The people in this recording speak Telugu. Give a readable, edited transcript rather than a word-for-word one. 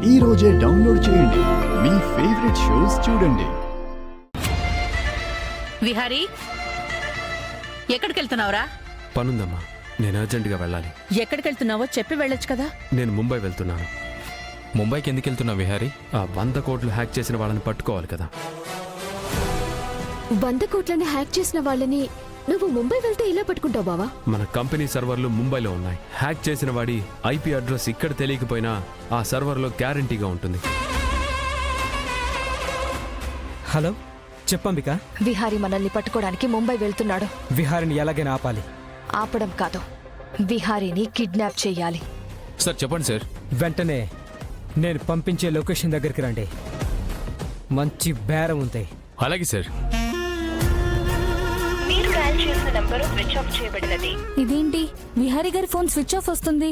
ఈ రోజే డౌన్లోడ్ చేయండి. మీ ఫేవరెట్ షోస్ చూడండి. విహారీ, ఎక్కడికి వెళ్తున్నావురా? పనుందమ్మా, నేను అర్జెంటుగా వెళ్ళాలి. ఎక్కడికి వెళ్తున్నావో చెప్పి వెళ్ళొచ్చు కదా. నేను ముంబై వెళ్తున్నాను. ముంబైకి ఎందుకు వెళ్తున్నావు విహారీ? ఆ 100 కోట్లు హ్యాక్ చేసిన వాళ్ళని పట్టుకోవాలి కదా. 100 కోట్లని హ్యాక్ చేసిన వాళ్ళని నువ్వు ముంబై వెళ్తే ఇలా పట్టుకుంటావు బావా? మన కంపెనీ సర్వర్లు ముంబైలో ఉన్నాయి. హ్యాక్ చేసిన వాడి ఐపీ అడ్రస్ ఇక్కడ తెలియకపోయినా ఆ సర్వర్లో గ్యారంటీగా ఉంటుంది. హలో, చెప్పంబిక. విహారీ మనల్ని పట్టుకోవడానికి ముంబై వెళ్తున్నాడు. విహారిని ఎలాగైనా ఆపాలి. ఆపడం కాదు, విహారీని కిడ్నాప్ చెయ్యాలి. సార్ చెప్పండి సార్. వెంటనే నేను పంపించే లొకేషన్ దగ్గరికి రండి. మంచి బేరం ఉంది. అలాగే సార్. ఇదేంటి, విహారీ గారి ఫోన్ స్విచ్ ఆఫ్ వస్తుంది?